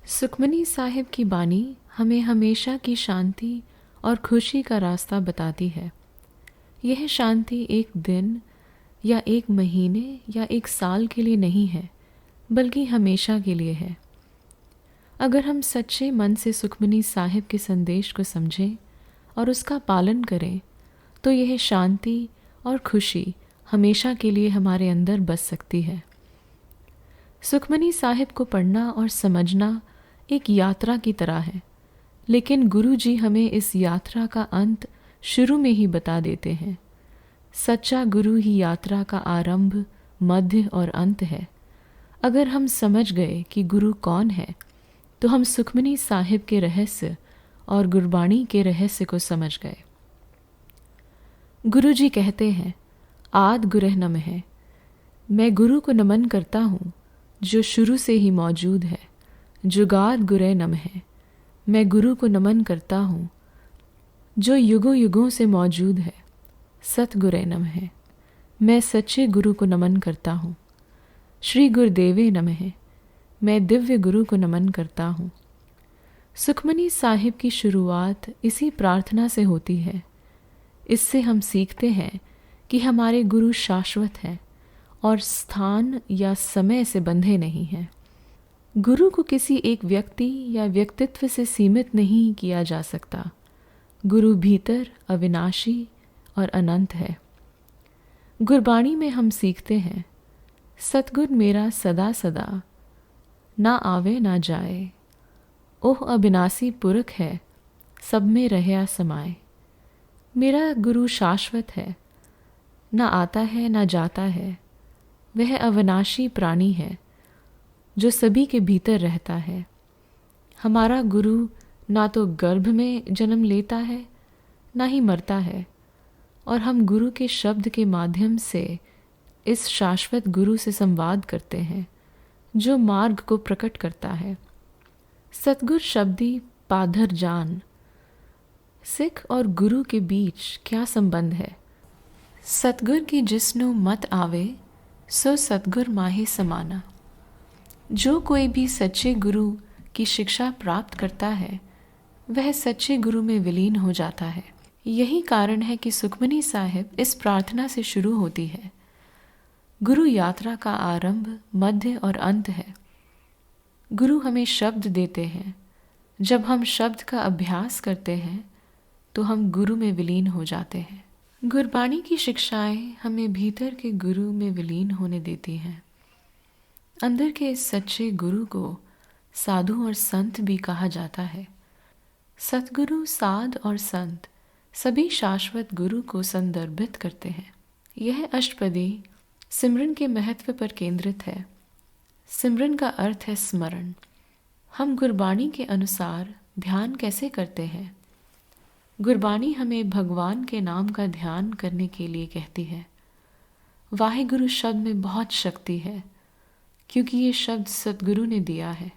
सुखमनी साहिब की बानी हमें हमेशा की शांति और खुशी का रास्ता बताती है। यह शांति एक दिन या एक महीने या एक साल के लिए नहीं है, बल्कि हमेशा के लिए है। अगर हम सच्चे मन से सुखमनी साहिब के संदेश को समझें और उसका पालन करें, तो यह शांति और खुशी हमेशा के लिए हमारे अंदर बस सकती है। सुखमनी साहिब को पढ़ना और समझना एक यात्रा की तरह है, लेकिन गुरु जी हमें इस यात्रा का अंत शुरू में ही बता देते हैं। सच्चा गुरु ही यात्रा का आरंभ, मध्य और अंत है। अगर हम समझ गए कि गुरु कौन है, तो हम सुखमनी साहिब के रहस्य और गुरबाणी के रहस्य को समझ गए। गुरु जी कहते हैं, आद गुरह नमः। मैं गुरु को नमन करता हूँ जो शुरू से ही मौजूद है। जुगाद गुरह नमः। मैं गुरु को नमन करता हूँ जो युगों युगों से मौजूद है। सत गुरह नमः। मैं सच्चे गुरु को नमन करता हूँ। श्री गुरुदेवे नमः। मैं दिव्य गुरु को नमन करता हूँ। सुखमनी साहिब की शुरुआत इसी प्रार्थना से होती है। इससे हम सीखते हैं कि हमारे गुरु शाश्वत हैं और स्थान या समय से बंधे नहीं हैं। गुरु को किसी एक व्यक्ति या व्यक्तित्व से सीमित नहीं किया जा सकता। गुरु भीतर अविनाशी और अनंत है। गुरबाणी में हम सीखते हैं, सतगुर मेरा सदा सदा, ना आवे ना जाए। ओह अविनाशी पुरख है, सब में रहया समाए। मेरा गुरु शाश्वत है, ना आता है ना जाता है। वह अविनाशी प्राणी है जो सभी के भीतर रहता है। हमारा गुरु ना तो गर्भ में जन्म लेता है, ना ही मरता है, और हम गुरु के शब्द के माध्यम से इस शाश्वत गुरु से संवाद करते हैं जो मार्ग को प्रकट करता है। सतगुर शब्दी पाधर जान। सिख और गुरु के बीच क्या संबंध है? सतगुर की जिसनु मत आवे, सो सतगुर माहे समाना। जो कोई भी सच्चे गुरु की शिक्षा प्राप्त करता है, वह सच्चे गुरु में विलीन हो जाता है। यही कारण है कि सुखमनी साहिब इस प्रार्थना से शुरू होती है। गुरु यात्रा का आरंभ, मध्य और अंत है। गुरु हमें शब्द देते हैं। जब हम शब्द का अभ्यास करते हैं, तो हम गुरु में विलीन हो जाते हैं। गुरबाणी की शिक्षाएं हमें भीतर के गुरु में विलीन होने देती हैं। अंदर के इस सच्चे गुरु को साधु और संत भी कहा जाता है। सतगुरु, साध और संत सभी शाश्वत गुरु को संदर्भित करते हैं। यह अष्टपदी सिमरन के महत्व पर केंद्रित है। सिमरन का अर्थ है स्मरण। हम गुरबाणी के अनुसार ध्यान कैसे करते हैं? गुरबाणी हमें भगवान के नाम का ध्यान करने के लिए कहती है। वाहिगुरु शब्द में बहुत शक्ति है, क्योंकि ये शब्द सतगुरु ने दिया है।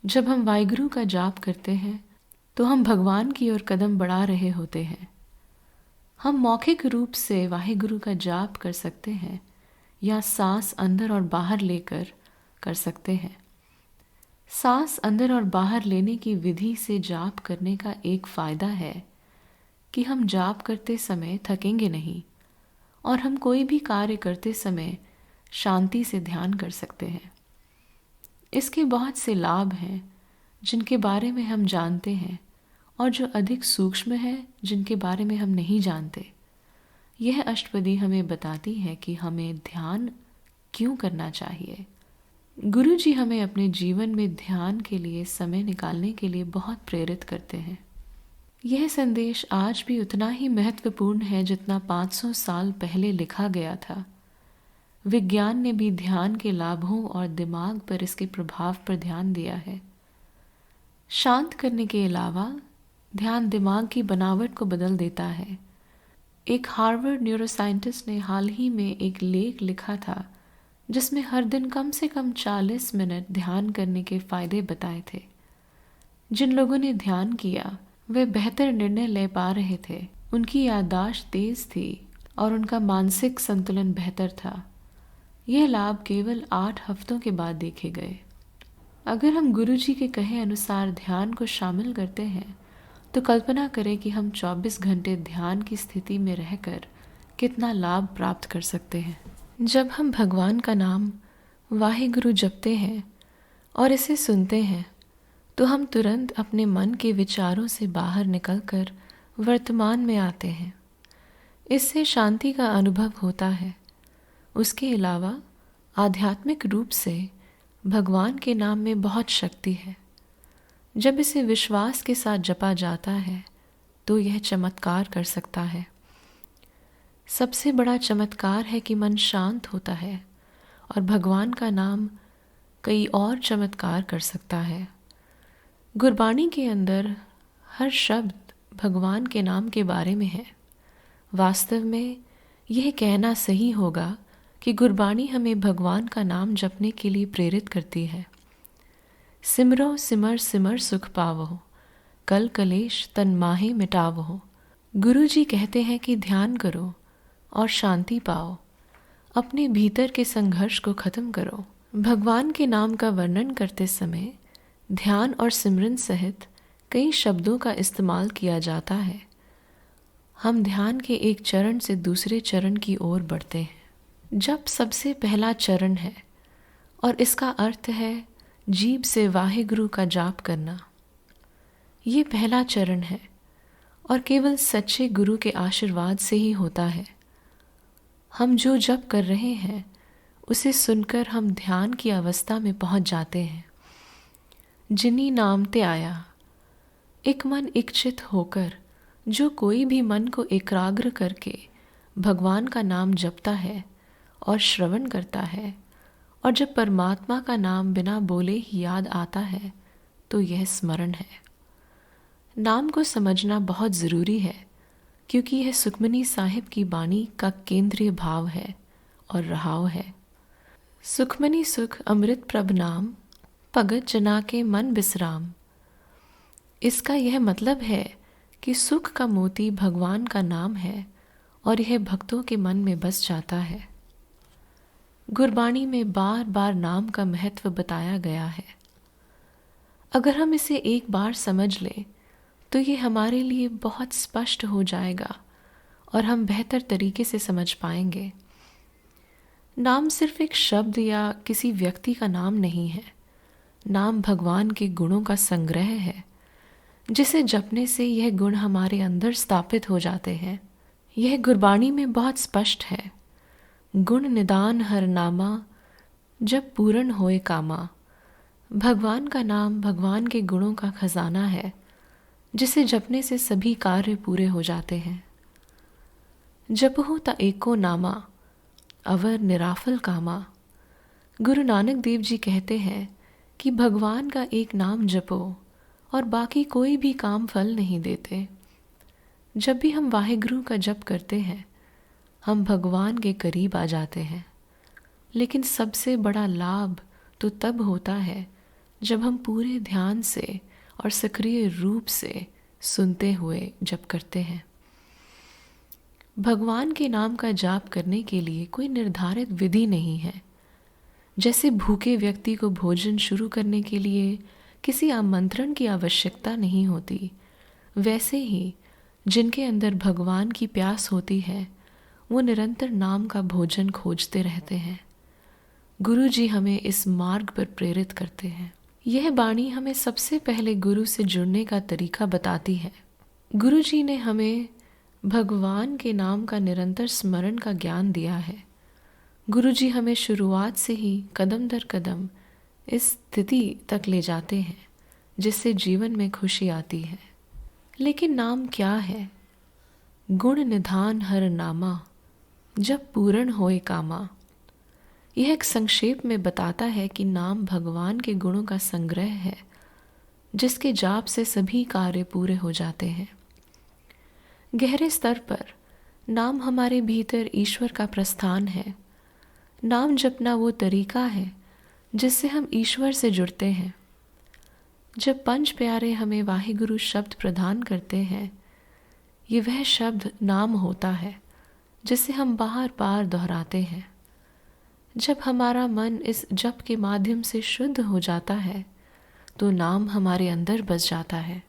जब हम वाहिगुरु का जाप करते हैं, तो हम भगवान की ओर कदम बढ़ा रहे होते हैं। हम मौखिक रूप से वाहिगुरु का जाप कर सकते हैं या सांस अंदर और बाहर लेकर कर सकते हैं। सांस अंदर और बाहर लेने की विधि से जाप करने का एक फायदा है कि हम जाप करते समय थकेंगे नहीं और हम कोई भी कार्य करते समय शांति से ध्यान कर सकते हैं। इसके बहुत से लाभ हैं जिनके बारे में हम जानते हैं और जो अधिक सूक्ष्म है जिनके बारे में हम नहीं जानते। यह अष्टपदी हमें बताती है कि हमें ध्यान क्यों करना चाहिए। गुरु जी हमें अपने जीवन में ध्यान के लिए समय निकालने के लिए बहुत प्रेरित करते हैं। यह संदेश आज भी उतना ही महत्वपूर्ण है जितना 500 साल पहले लिखा गया था। विज्ञान ने भी ध्यान के लाभों और दिमाग पर इसके प्रभाव पर ध्यान दिया है। शांत करने के अलावा ध्यान दिमाग की बनावट को बदल देता है। एक हार्वर्ड न्यूरोसाइंटिस्ट ने हाल ही में एक लेख लिखा था जिसमें हर दिन कम से कम 40 मिनट ध्यान करने के फायदे बताए थे। जिन लोगों ने ध्यान किया वे बेहतर निर्णय ले पा रहे थे, उनकी याददाश्त तेज थी और उनका मानसिक संतुलन बेहतर था। यह लाभ केवल 8 हफ्तों के बाद देखे गए। अगर हम गुरु जी के कहे अनुसार ध्यान को शामिल करते हैं तो कल्पना करें कि हम 24 घंटे ध्यान की स्थिति में रहकर कितना लाभ प्राप्त कर सकते हैं। जब हम भगवान का नाम वाहिगुरु जपते हैं और इसे सुनते हैं तो हम तुरंत अपने मन के विचारों से बाहर निकलकर वर्तमान में आते हैं। इससे शांति का अनुभव होता है। उसके अलावा आध्यात्मिक रूप से भगवान के नाम में बहुत शक्ति है। जब इसे विश्वास के साथ जपा जाता है तो यह चमत्कार कर सकता है। सबसे बड़ा चमत्कार है कि मन शांत होता है और भगवान का नाम कई और चमत्कार कर सकता है। गुरबाणी के अंदर हर शब्द भगवान के नाम के बारे में है। वास्तव में यह कहना सही होगा कि गुरबाणी हमें भगवान का नाम जपने के लिए प्रेरित करती है। सिमरो सिमर सिमर सुख पावो, कल कलेश तन माहे मिटावो। गुरु जी कहते हैं कि ध्यान करो और शांति पाओ, अपने भीतर के संघर्ष को खत्म करो। भगवान के नाम का वर्णन करते समय ध्यान और सिमरन सहित कई शब्दों का इस्तेमाल किया जाता है। हम ध्यान के एक चरण से दूसरे चरण की ओर बढ़ते हैं। जप सबसे पहला चरण है और इसका अर्थ है जीभ से वाहिगुरु का जाप करना। ये पहला चरण है और केवल सच्चे गुरु के आशीर्वाद से ही होता है। हम जो जप कर रहे हैं उसे सुनकर हम ध्यान की अवस्था में पहुंच जाते हैं। जिनी नाम ते आया, एक मन इच्छित होकर जो कोई भी मन को एकाग्र करके भगवान का नाम जपता है और श्रवण करता है, और जब परमात्मा का नाम बिना बोले ही याद आता है तो यह स्मरण है। नाम को समझना बहुत ज़रूरी है क्योंकि यह सुखमनी साहिब की बाणी का केंद्रीय भाव है और रहाव है। सुखमनी सुख अमृत प्रभ नाम, भगत जना के मन बिसराम। इसका यह मतलब है कि सुख का मोती भगवान का नाम है और यह भक्तों के मन में बस जाता है। गुरबाणी में बार बार नाम का महत्व बताया गया है। अगर हम इसे एक बार समझ लें तो ये हमारे लिए बहुत स्पष्ट हो जाएगा और हम बेहतर तरीके से समझ पाएंगे। नाम सिर्फ एक शब्द या किसी व्यक्ति का नाम नहीं है। नाम भगवान के गुणों का संग्रह है जिसे जपने से यह गुण हमारे अंदर स्थापित हो जाते हैं। यह गुरबाणी में बहुत स्पष्ट है। गुण निदान हर नामा, जब पूर्ण होए कामा। भगवान का नाम भगवान के गुणों का खजाना है जिसे जपने से सभी कार्य पूरे हो जाते हैं। जपहु ता एको नामा, अवर निराफल कामा। गुरु नानक देव जी कहते हैं कि भगवान का एक नाम जपो और बाकी कोई भी काम फल नहीं देते। जब भी हम वाहिगुरु का जप करते हैं हम भगवान के करीब आ जाते हैं, लेकिन सबसे बड़ा लाभ तो तब होता है जब हम पूरे ध्यान से और सक्रिय रूप से सुनते हुए जप करते हैं। भगवान के नाम का जाप करने के लिए कोई निर्धारित विधि नहीं है। जैसे भूखे व्यक्ति को भोजन शुरू करने के लिए किसी आमंत्रण की आवश्यकता नहीं होती, वैसे ही जिनके अंदर भगवान की प्यास होती है वो निरंतर नाम का भोजन खोजते रहते हैं। गुरु जी हमें इस मार्ग पर प्रेरित करते हैं। यह बाणी हमें सबसे पहले गुरु से जुड़ने का तरीका बताती है। गुरु जी ने हमें भगवान के नाम का निरंतर स्मरण का ज्ञान दिया है। गुरु जी हमें शुरुआत से ही कदम दर कदम इस स्थिति तक ले जाते हैं जिससे जीवन में खुशी आती है। लेकिन नाम क्या है? गुण निधान हर नामा, जब पूर्ण होए कामा। यह एक संक्षेप में बताता है कि नाम भगवान के गुणों का संग्रह है जिसके जाप से सभी कार्य पूरे हो जाते हैं। गहरे स्तर पर नाम हमारे भीतर ईश्वर का प्रस्थान है। नाम जपना वो तरीका है जिससे हम ईश्वर से जुड़ते हैं। जब पंच प्यारे हमें वाहिगुरु शब्द प्रदान करते हैं, ये वह शब्द नाम होता है जिसे हम बार बार दोहराते हैं। जब हमारा मन इस जप के माध्यम से शुद्ध हो जाता है तो नाम हमारे अंदर बस जाता है।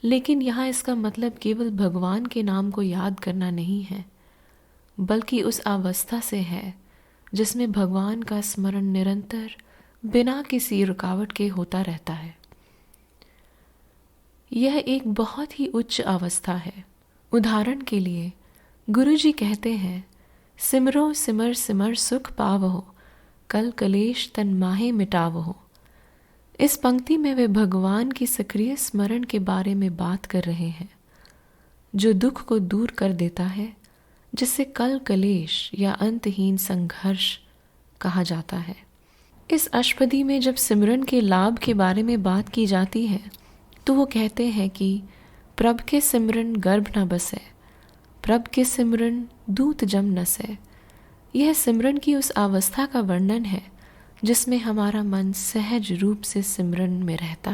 लेकिन यहाँ इसका मतलब केवल भगवान के नाम को याद करना नहीं है, बल्कि उस अवस्था से है जिसमें भगवान का स्मरण निरंतर बिना किसी रुकावट के होता रहता है। यह एक बहुत ही उच्च अवस्था है। उदाहरण के लिए गुरु जी कहते हैं, सिमरो सिमर सिमर सुख पावहो, कल कलेश तन माहे मिटावहो। इस पंक्ति में वे भगवान की सक्रिय स्मरण के बारे में बात कर रहे हैं, जो दुख को दूर कर देता है, जिसे कल कलेश या अंतहीन संघर्ष कहा जाता है। इस अष्टपदी में जब सिमरन के लाभ के बारे में बात की जाती है तो वो कहते हैं कि प्रभ के सिमरन गर्भ न बसे, प्रभ के सिमरन दूत जम न से। यह सिमरन की उस अवस्था का वर्णन है जिसमें हमारा मन सहज रूप से सिमरन में रहता